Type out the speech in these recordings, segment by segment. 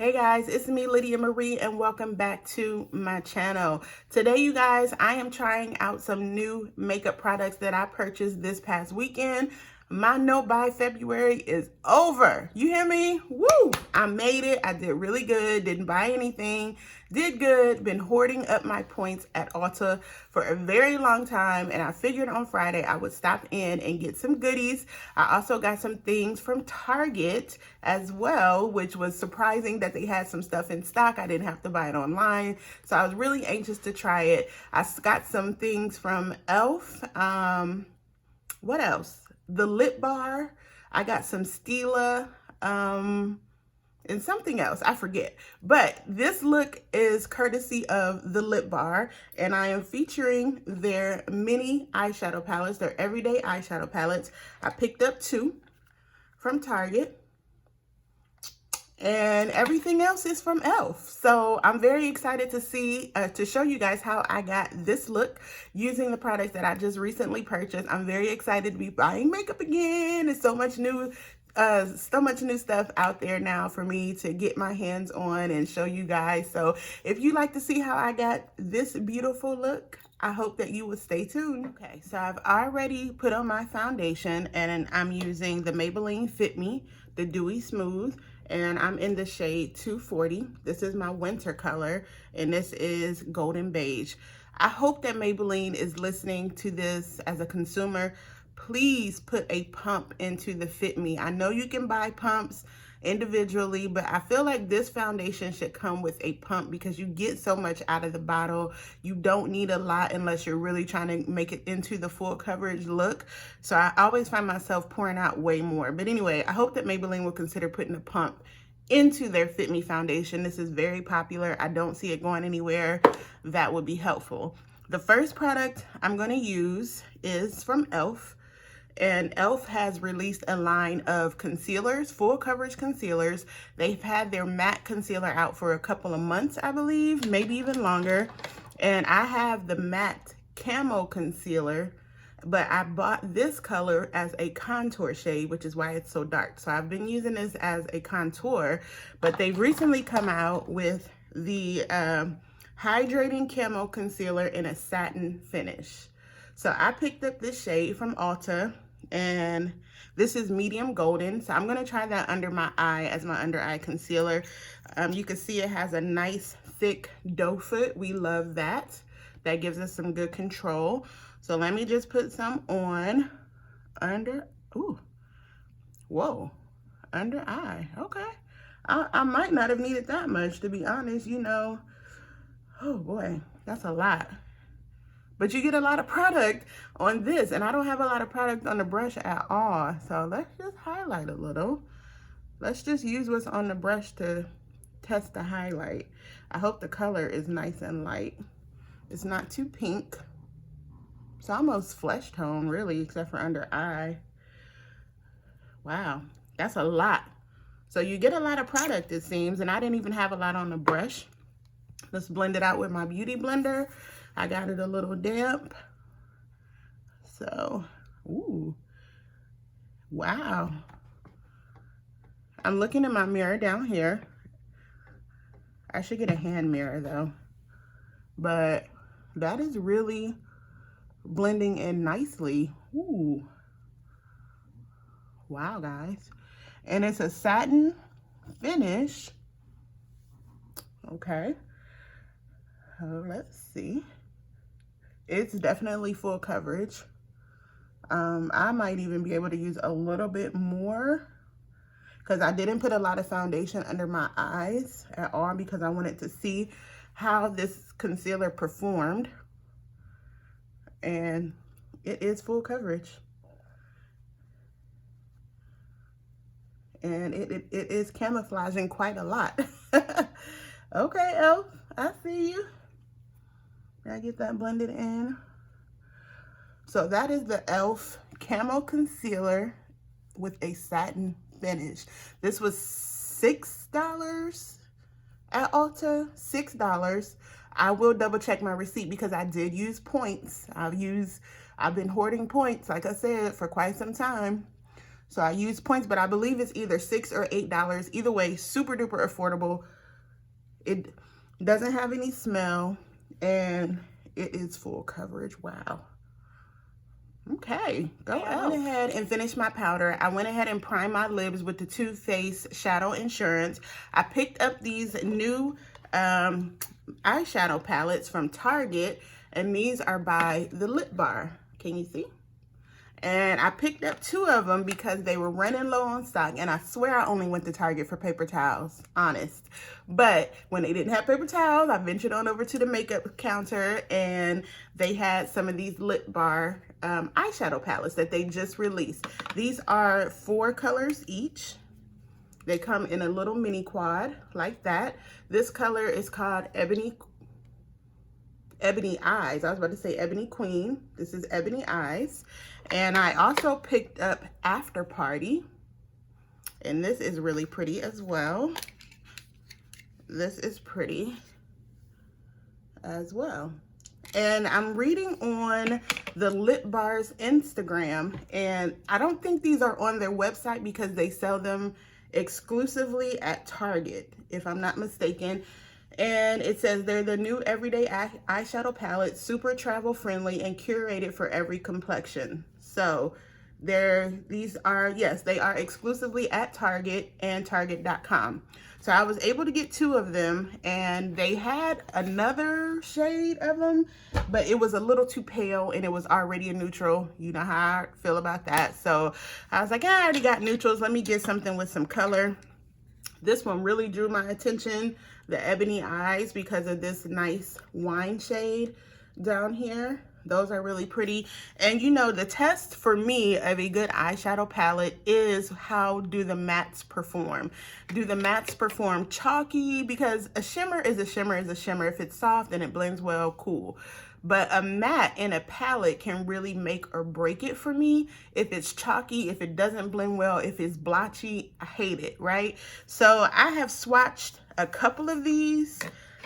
Hey guys, it's me, Lydia Marie, and welcome back to my channel. Today, you guys, I am trying out some new makeup products that I purchased this past weekend. My no buy February is over. You hear me? Woo! I made it. I did really good. Didn't buy anything. Did good. Been hoarding up my points at Ulta for a very long time, and I figured on Friday I would stop in and get some goodies. I also got some things from Target as well, which was surprising that they had some stuff in stock. I didn't have to buy it online, so I was really anxious to try it. I got some things from e.l.f. What else? The Lip Bar. I got some Stila. And something else, I forget. But this look is courtesy of the Lip Bar, and I am featuring their mini eyeshadow palettes, their everyday eyeshadow palettes. I picked up 2 from Target, and everything else is from e.l.f. So I'm very excited to see, to show you guys how I got this look using the products that I just recently purchased. I'm very excited to be buying makeup again. There's so much new stuff out there now for me to get my hands on and show you guys. So if you like to see how I got this beautiful look, I hope that you will stay tuned. Okay, so I've already put on my foundation, and I'm using the Maybelline Fit Me, the Dewy Smooth, and I'm in the shade 240. This is my winter color, and this is Golden Beige. I hope that Maybelline is listening to this as a consumer. Please put a pump into the Fit Me. I know you can buy pumps individually, but I feel like this foundation should come with a pump because you get so much out of the bottle. You don't need a lot unless you're really trying to make it into the full coverage look. So I always find myself pouring out way more. But anyway, I hope that Maybelline will consider putting a pump into their Fit Me foundation. This is very popular. I don't see it going anywhere. That would be helpful. The first product I'm going to use is from e.l.f. And e.l.f. has released a line of concealers, full coverage concealers. They've had their matte concealer out for a couple of months, I believe, maybe even longer. And I have the matte camo concealer, but I bought this color as a contour shade, which is why it's so dark. So I've been using this as a contour, but they've recently come out with the hydrating camo concealer in a satin finish. So I picked up this shade from Ulta, and this is medium golden. So I'm going to try that under my eye as my under eye concealer. You can see it has a nice thick doe foot. We love that. That gives us some good control. So let me just put some on under, ooh, whoa, under eye. Okay. I might not have needed that much, to be honest, you know. Oh boy, that's a lot. But you get a lot of product on this, and I don't have a lot of product on the brush at all. So let's just highlight a little. Let's just use what's on the brush to test the highlight. I hope the color is nice and light. It's not too pink. It's almost flesh tone, really, except for under eye. Wow, that's a lot. So you get a lot of product, it seems, and I didn't even have a lot on the brush. Let's blend it out with my beauty blender. I got it a little damp. So, ooh, wow. I'm looking in my mirror down here. I should get a hand mirror though. But that is really blending in nicely. Ooh. Wow, guys. And it's a satin finish. Okay. Let's see. It's definitely full coverage. I might even be able to use a little bit more because I didn't put a lot of foundation under my eyes at all because I wanted to see how this concealer performed. And it is full coverage. And it is camouflaging quite a lot. Okay, e.l.f., I see you. I get that blended in. So that is the e.l.f. Camo Concealer with a satin finish. This was $6 at Ulta, $6. I will double check my receipt because I did use points. I've been hoarding points, like I said, for quite some time. So I use points, but I believe it's either $6 or $8. Either way, super duper affordable. It doesn't have any smell, and it is full coverage. Wow. Okay, go out. I went ahead and finished my powder. I went ahead and primed my lips with the Too Faced Shadow Insurance. I picked up these new eyeshadow palettes from Target, and these are by the Lip Bar. Can you see? And I picked up 2 of them because they were running low on stock, and I swear I only went to Target for paper towels, honest. But when they didn't have paper towels, I ventured on over to the makeup counter, and they had some of these Lip Bar eyeshadow palettes that they just released. These are 4 colors each. They come in a little mini quad like that. This color is called Ebony Eyes. I was about to say Ebony Queen. This is Ebony Eyes. And I also picked up After Party. And this is really pretty as well. This is pretty as well. And I'm reading on the Lip Bar's Instagram, and I don't think these are on their website because they sell them exclusively at Target, if I'm not mistaken. And it says they're the new everyday eyeshadow palette, super travel friendly and curated for every complexion. So these are, yes, they are exclusively at Target and Target.com. So I was able to get 2 of them, and they had another shade of them, but it was a little too pale and it was already a neutral. You know how I feel about that. So I was like, I already got neutrals. Let me get something with some color. This one really drew my attention, the Ebony Eyes, because of this nice wine shade down here. Those are really pretty. And you know, the test for me of a good eyeshadow palette is how do the mattes perform? Do the mattes perform chalky? Because a shimmer is a shimmer is a shimmer. If it's soft and it blends well, cool. But a matte in a palette can really make or break it for me. If it's chalky, if it doesn't blend well, if it's blotchy, I hate it, right? So I have swatched a couple of these,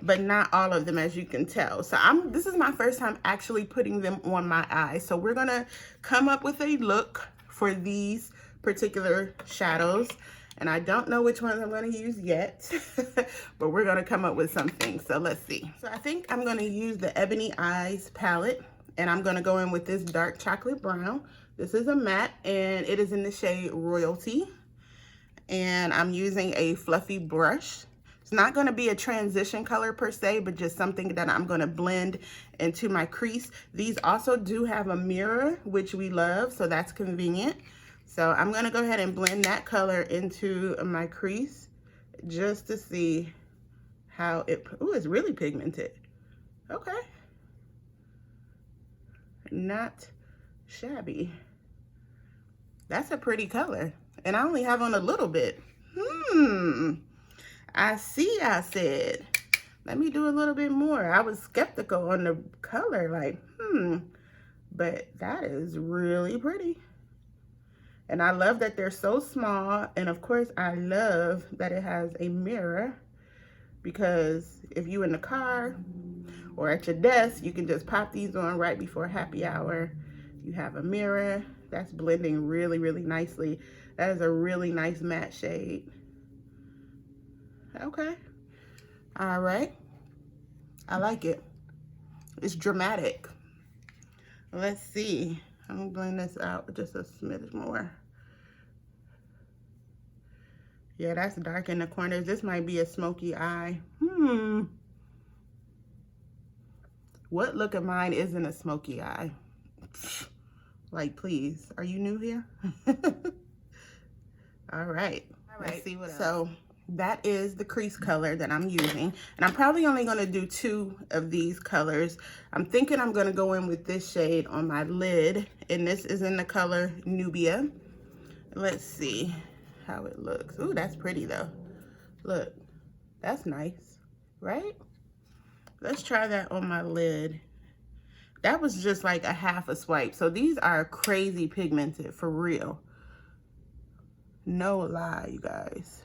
but not all of them, as you can tell. So this is my first time actually putting them on my eyes. So we're gonna come up with a look for these particular shadows. And I don't know which ones I'm gonna use yet, but we're gonna come up with something. So let's see. So I think I'm gonna use the Ebony Eyes palette, and I'm gonna go in with this dark chocolate brown. This is a matte, and it is in the shade Royalty. And I'm using a fluffy brush. It's not gonna be a transition color per se, but just something that I'm gonna blend into my crease. These also do have a mirror, which we love, so that's convenient. So I'm gonna go ahead and blend that color into my crease just to see how it, ooh, it's really pigmented. Okay. Not shabby. That's a pretty color. And I only have on a little bit. I see, I said. Let me do a little bit more. I was skeptical on the color, like, but that is really pretty. And I love that they're so small. And of course, I love that it has a mirror, because if you're in the car or at your desk, you can just pop these on right before happy hour. You have a mirror. That's blending really, really nicely. That is a really nice matte shade. Okay. All right. I like it. It's dramatic. Let's see. I'm gonna blend this out just a smidge more. Yeah, that's dark in the corners. This might be a smoky eye. What look of mine isn't a smoky eye? Like, please, are you new here? All right. Let's see what else. So that is the crease color that I'm using. And I'm probably only gonna do 2 of these colors. I'm thinking I'm gonna go in with this shade on my lid. And this is in the color Nubia. Let's see how it looks. Ooh, that's pretty though. Look, that's nice, right? Let's try that on my lid. That was just like a half a swipe. So these are crazy pigmented, for real. No lie, you guys.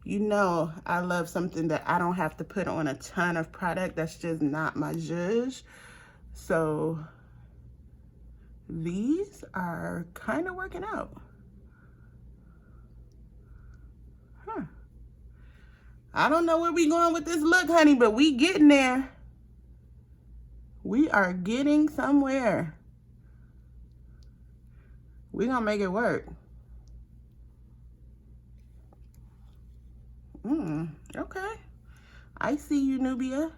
You know I love something that I don't have to put on a ton of product. That's just not my zhuzh. So these are kind of working out. I don't know where we going with this look, honey, but we getting there. We are getting somewhere. We gonna make it work. Okay. I see you, Nubia.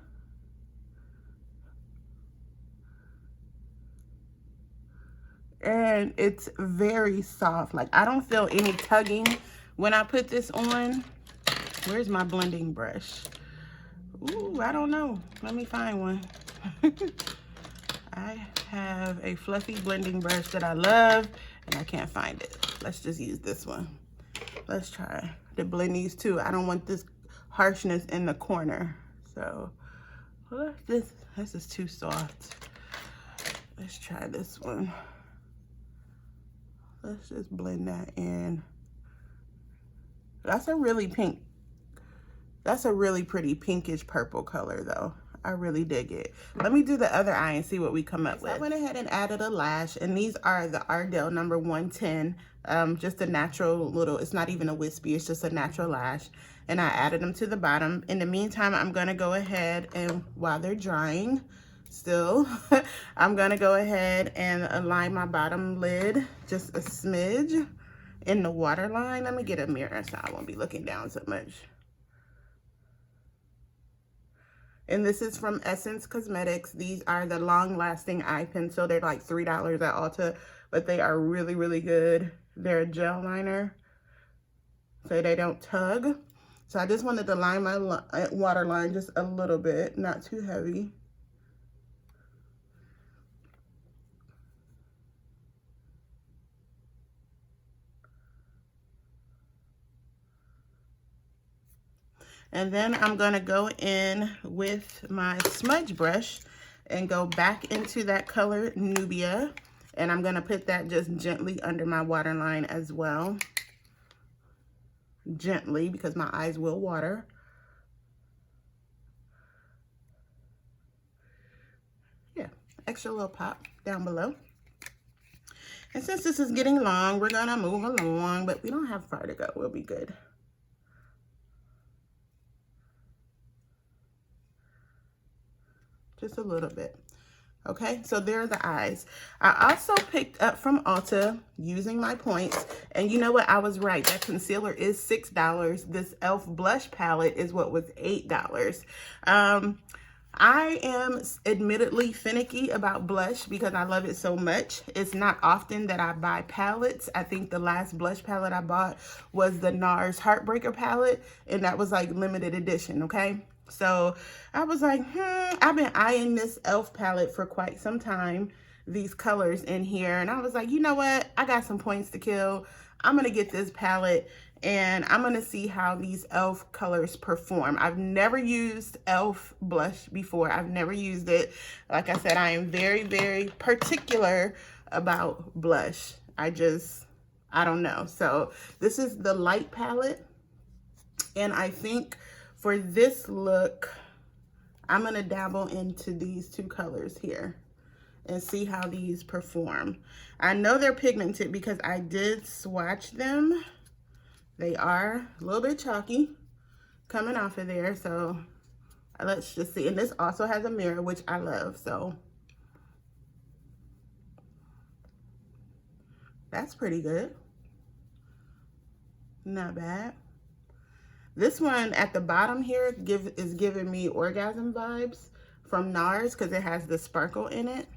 And it's very soft. Like, I don't feel any tugging when I put this on. Where's my blending brush? Ooh, I don't know. Let me find one. I have a fluffy blending brush that I love, and I can't find it. Let's just use this one. Let's try to blend these two. I don't want this harshness in the corner. So, this is too soft. Let's try this one. Let's just blend that in. That's a really pink. That's a really pretty pinkish purple color though. I really dig it. Let me do the other eye and see what we come up with. I went ahead and added a lash, and these are the Ardell number 110. Just a natural little, it's not even a wispy, it's just a natural lash. And I added them to the bottom. In the meantime, I'm gonna go ahead and while they're drying, still, I'm gonna go ahead and align my bottom lid just a smidge in the waterline. Let me get a mirror so I won't be looking down so much. And this is from Essence Cosmetics. These are the long-lasting eye pencil. They're like $3 at Ulta, but they are really, really good. They're a gel liner, so they don't tug. So I just wanted to line my waterline just a little bit, not too heavy. And then I'm gonna go in with my smudge brush and go back into that color Nubia. And I'm gonna put that just gently under my waterline as well. Gently, because my eyes will water. Yeah, extra little pop down below. And since this is getting long, we're gonna move along, but we don't have far to go, we'll be good. Just a little bit. Okay, so there are the eyes. I also picked up from Ulta using my points, and you know what? I was right. That concealer is $6. This e.l.f. blush palette is what was $8. I am admittedly finicky about blush because I love it so much. It's not often that I buy palettes. I think the last blush palette I bought was the NARS Heartbreaker palette, and that was like limited edition, okay? So I was like, I've been eyeing this e.l.f. palette for quite some time, these colors in here. And I was like, you know what? I got some points to kill. I'm going to get this palette and I'm going to see how these e.l.f. colors perform. I've never used e.l.f. blush before. I've never used it. Like I said, I am very, very particular about blush. I don't know. So this is the light palette. And I think for this look, I'm going to dabble into these two colors here and see how these perform. I know they're pigmented because I did swatch them. They are a little bit chalky coming off of there. So let's just see. And this also has a mirror, which I love. So that's pretty good. Not bad. This one at the bottom here is giving me orgasm vibes from NARS because it has the sparkle in it.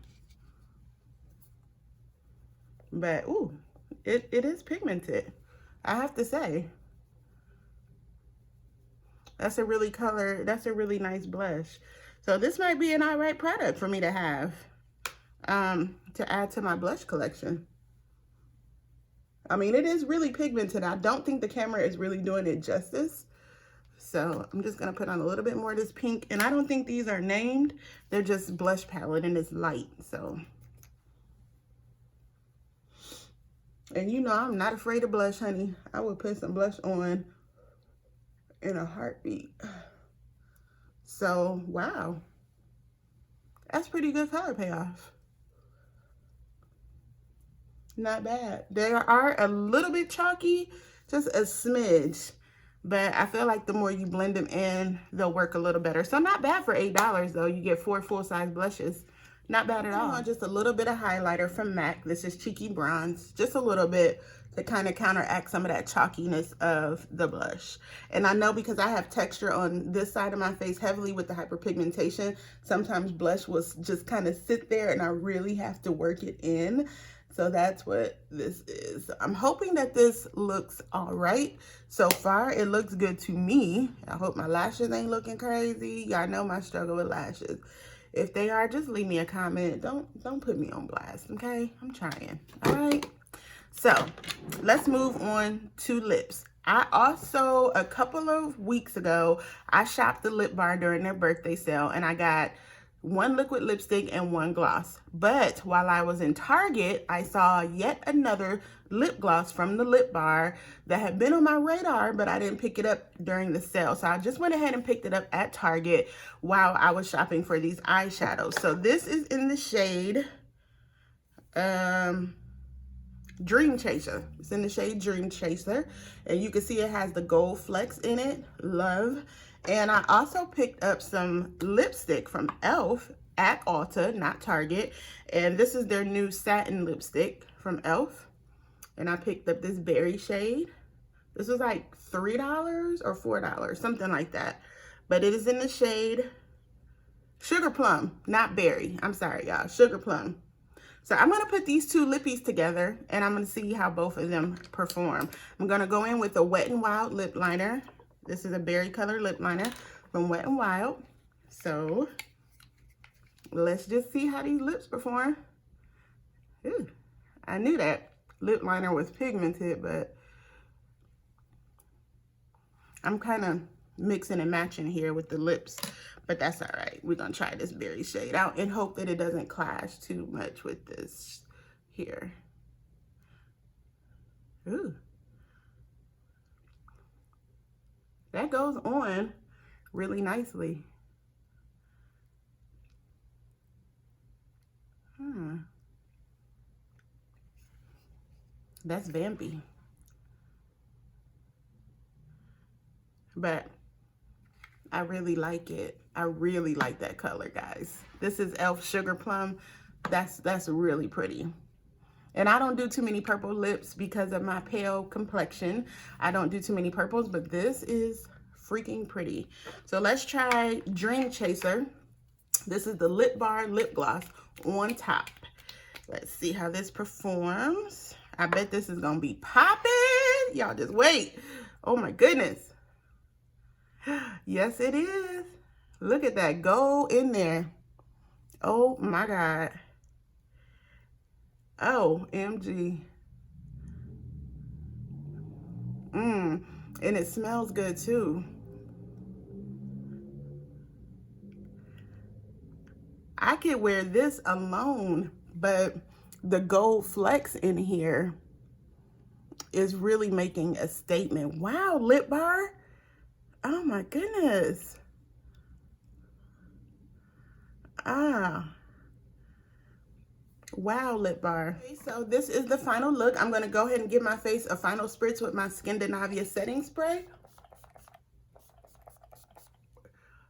But, ooh, it is pigmented, I have to say. That's a really nice blush. So this might be an all right product for me to have to add to my blush collection. I mean, it is really pigmented. I don't think the camera is really doing it justice. So I'm just going to put on a little bit more of this pink. And I don't think these are named. They're just blush palette and it's light. So, and you know, I'm not afraid of blush, honey. I would put some blush on in a heartbeat. So, wow. That's pretty good color payoff. Not bad. They are a little bit chalky, just a smidge. but I feel like the more you blend them in, they'll work a little better. So not bad for $8 though. You get 4 full-size blushes. Not bad at all. Just a little bit of highlighter from MAC. This is Cheeky Bronze. Just a little bit to kind of counteract some of that chalkiness of the blush. And I know because I have texture on this side of my face heavily with the hyperpigmentation, sometimes blush will just kind of sit there and I really have to work it in. So that's what this is. I'm hoping that this looks all right. So far, it looks good to me. I hope my lashes ain't looking crazy. Y'all know my struggle with lashes. If they are, just leave me a comment. Don't put me on blast, okay? I'm trying, all right? So let's move on to lips. I also, a couple of weeks ago, I shopped the Lip Bar during their birthday sale and I got 1 liquid lipstick and 1 gloss. But while I was in Target, I saw yet another lip gloss from the Lip Bar that had been on my radar, but I didn't pick it up during the sale. So I just went ahead and picked it up at Target while I was shopping for these eyeshadows. So this is in the shade Dream Chaser. It's in the shade Dream Chaser. And you can see it has the gold flecks in it. Love. And I also picked up some lipstick from E.L.F. at Ulta, not Target. And this is their new satin lipstick from E.L.F. And I picked up this berry shade. This was like $3 or $4, something like that. But it is in the shade Sugar Plum, not berry. I'm sorry, y'all. Sugar Plum. So I'm going to put these 2 lippies together and I'm going to see how both of them perform. I'm going to go in with a Wet n Wild lip liner. This is a berry color lip liner from Wet n Wild. So let's just see how these lips perform. Ooh, I knew that lip liner was pigmented, but I'm kind of mixing and matching here with the lips, but that's all right. We're gonna try this berry shade out and hope that it doesn't clash too much with this here. Ooh. That goes on really nicely. That's vampy. But I really like it. I really like that color, guys. This is E.L.F. Sugar Plum. That's really pretty. And I don't do too many purple lips because of my pale complexion. I don't do too many purples, but this is freaking pretty. So let's try Dream Chaser. This is the Lip Bar lip gloss on top. Let's see how this performs. I bet this is gonna be popping. Y'all just wait. Oh my goodness. Yes, it is. Look at that gold in there. Oh my God. OMG. And it smells good too. I could wear this alone, but the gold flecks in here is really making a statement. Wow, Lip Bar. Oh my goodness. Wow, Lip Bar. Okay, so this is the final look. I'm gonna go ahead and give my face a final spritz with my Skindinavia setting spray.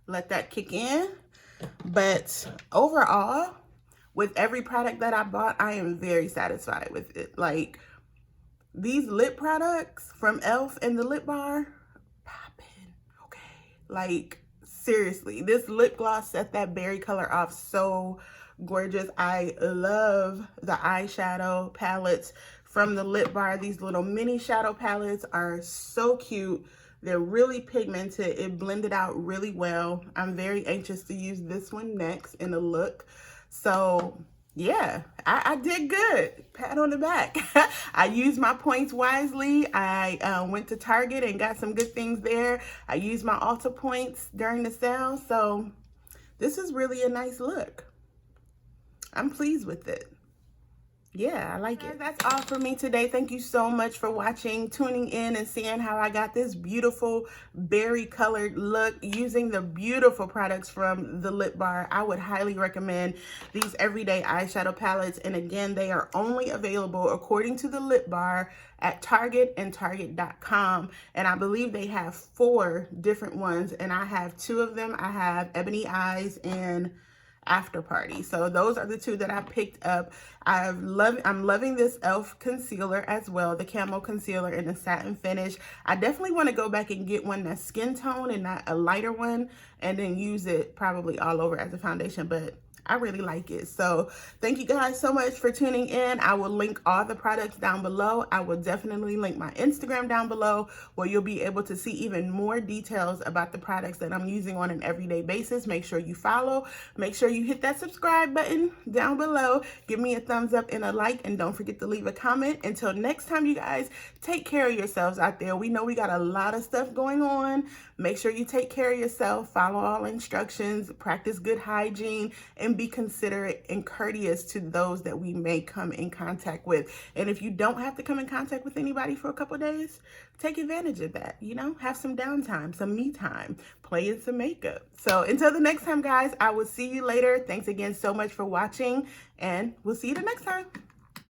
Let that kick in. But overall, with every product that I bought, I am very satisfied with it. Like, these lip products from E.L.F. and the Lip Bar, popping, okay? Like, seriously, this lip gloss set that berry color off so gorgeous. I love the eyeshadow palettes from the Lip Bar. These little mini shadow palettes are so cute. They're really pigmented. It blended out really well. I'm very anxious to use this one next in the look. So yeah, I did good. Pat on the back. I used my points wisely. I went to Target and got some good things there. I used my Ulta points during the sale. So this is really a nice look. I'm pleased with it. yeah, I like it. That's all for me today. Thank you so much for watching, tuning in, and seeing how I got this beautiful berry colored look using the beautiful products from the Lip Bar. I would highly recommend these everyday eyeshadow palettes. And again, they are only available, according to the Lip Bar, at Target and Target.com. And I believe they have 4 different ones, and I have 2 of them. I have Ebony Eyes and After Party. So those are the 2 that I picked up. I'm loving this e.l.f. concealer as well, the camo concealer in the satin finish. I definitely want to go back and get one that's skin tone and not a lighter one, and then use it probably all over as a foundation, but I really like it. So thank you guys so much for tuning in. I will link all the products down below. I will definitely link my Instagram down below, where you'll be able to see even more details about the products that I'm using on an everyday basis. Make sure you follow. Make sure you hit that subscribe button down below. Give me a thumbs up and a like, and don't forget to leave a comment. Until next time, you guys, take care of yourselves out there. We know we got a lot of stuff going on. Make sure you take care of yourself, follow all instructions, practice good hygiene, and be considerate and courteous to those that we may come in contact with. And if you don't have to come in contact with anybody for a couple days, take advantage of that. You know, have some downtime, some me time, play in some makeup. So until the next time, guys, I will see you later. Thanks again so much for watching, and we'll see you the next time.